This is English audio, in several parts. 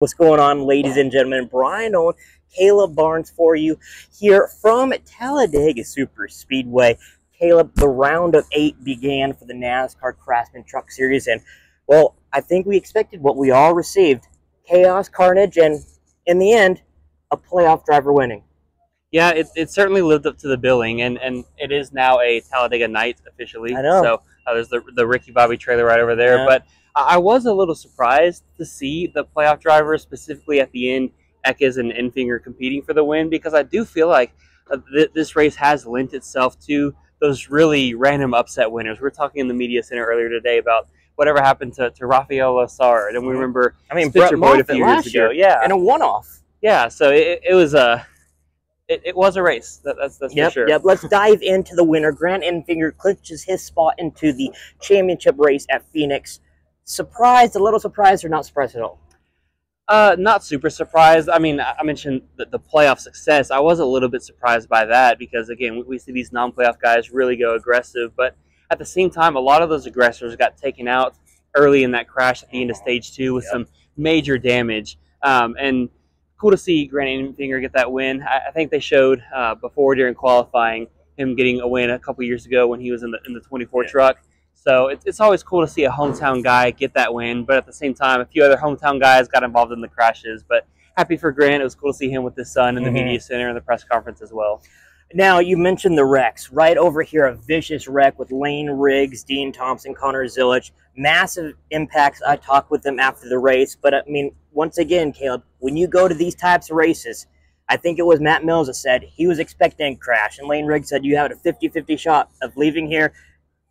What's going on, ladies and gentlemen? Bryan, Nolen, Caleb Barnes for you here from Talladega Super Speedway. Caleb, the round of 8 began for the NASCAR Craftsman Truck Series, and, well, I think we expected what we all received. Chaos, carnage, and, in the end, a playoff driver winning. Yeah, it certainly lived up to the billing, and it is now a Talladega night officially. I know. So there's the Ricky Bobby trailer right over there. Yeah. But I was a little surprised to see the playoff drivers, specifically at the end, Ekes and Enfinger competing for the win, because I do feel like this race has lent itself to those really random upset winners. We were talking in the media center earlier today about whatever happened to Rafael Lessard, and we remember Brett Boyd a few years last year, ago. Yeah, and a one-off. Yeah, so it was a. It was a race, that's for sure. Yep, let's dive into the winner. Grant Enfinger clinches his spot into the championship race at Phoenix. Surprised, a little surprised, or not surprised at all? Not super surprised. I mean, I mentioned the playoff success. I was a little bit surprised by that because, again, we see these non-playoff guys really go aggressive. But at the same time, a lot of those aggressors got taken out early in that crash at the end of Stage 2 with some major damage. And cool to see Grant Enfinger get that win. I think they showed before during qualifying him getting a win a couple years ago when he was in the 24 truck. So it's always cool to see a hometown guy get that win. But at the same time, a few other hometown guys got involved in the crashes. But happy for Grant. It was cool to see him with his son in the media center and the press conference as well. Now, you mentioned the wrecks. Right over here, a vicious wreck with Lane Riggs, Dean Thompson, Connor Zillich. Massive impacts. I talked with them after the race. But, I mean, once again, Caleb, when you go to these types of races, I think it was Matt Mills that said he was expecting a crash. And Lane Riggs said you have a 50-50 shot of leaving here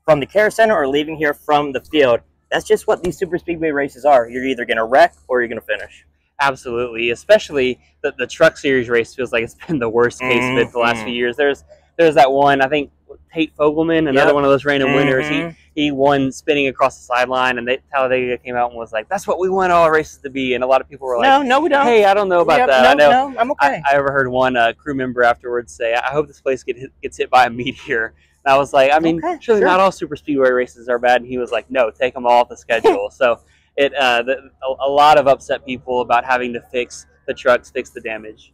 from the care center or leaving here from the field. That's just what these super speedway races are. You're either going to wreck or you're going to finish. Absolutely, especially the Truck Series race feels like it's been the worst case of it the last few years. There's that one, I think, Tate Fogelman, another one of those random winners. He won spinning across the sideline, and Talladega came out and was like, "That's what we want all races to be." And a lot of people were like, "No, we don't." Hey, I don't know about that. No, I'm okay. I overheard one crew member afterwards say, "I hope this place gets hit by a meteor." And I was like, I mean, surely not all super speedway races are bad. And he was like, "No, take them all off the schedule." So a lot of upset people about having to fix the trucks, fix the damage.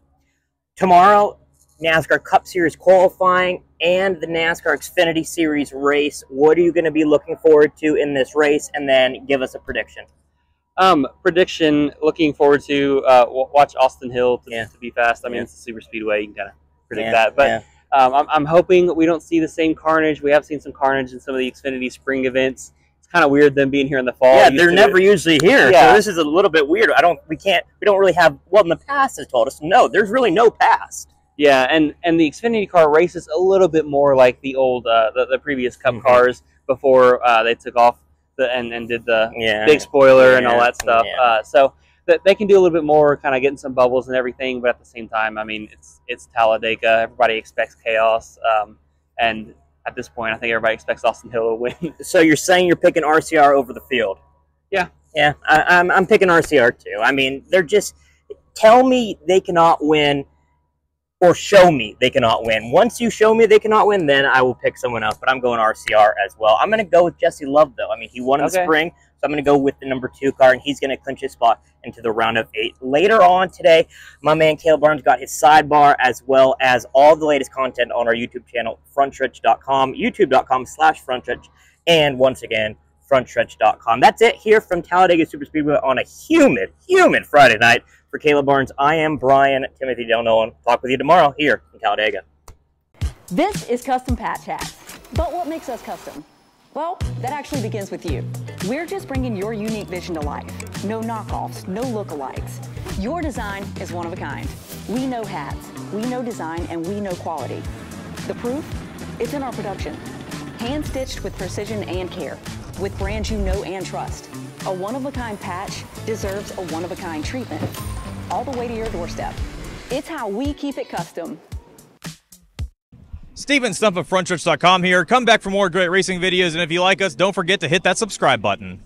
Tomorrow, NASCAR Cup Series qualifying and the NASCAR Xfinity Series race. What are you going to be looking forward to in this race? And then give us a prediction. Prediction, looking forward to watch Austin Hill to be fast. I mean, it's a super speedway. You can kind of predict that. But I'm hoping we don't see the same carnage. We have seen some carnage in some of the Xfinity spring events. Kind of weird them being here in the fall. Yeah, they're never usually here. Yeah. So this is a little bit weird. We don't really have, well, in the past has told us, no, there's really no past. Yeah, and the Xfinity car races a little bit more like the old, the previous Cup cars before they took off and did the big spoiler and all that stuff. So that they can do a little bit more, kind of getting some bubbles and everything, but at the same time, I mean, it's Talladega. Everybody expects chaos, and at this point, I think everybody expects Austin Hill to win. So you're saying you're picking RCR over the field? Yeah. Yeah, I'm picking RCR too. I mean, they're just, tell me they cannot win or show me they cannot win. Once you show me they cannot win, then I will pick someone else, but I'm going RCR as well. I'm going to go with Jesse Love, though. I mean, he won in the spring, so I'm going to go with the number 2 car, and he's going to clinch his spot into the round of 8. Later on today, my man Caleb Barnes got his sidebar, as well as all the latest content on our YouTube channel, frontstretch.com, youtube.com/frontstretch, and once again, frontstretch.com. That's it here from Talladega Super Speedway on a humid Friday night. For Caleb Barnes, I am Bryan Timothy Del Nolen. Talk with you tomorrow here in Talladega. This is Custom Patch Hats. But what makes us custom? Well, that actually begins with you. We're just bringing your unique vision to life. No knockoffs, no lookalikes. Your design is one of a kind. We know hats, we know design, and we know quality. The proof? It's in our production. Hand-stitched with precision and care, with brands you know and trust. A one-of-a-kind patch deserves a one-of-a-kind treatment, all the way to your doorstep. It's how we keep it custom. Steven Stump of Frontstretch.com here. Come back for more great racing videos, and if you like us, don't forget to hit that subscribe button.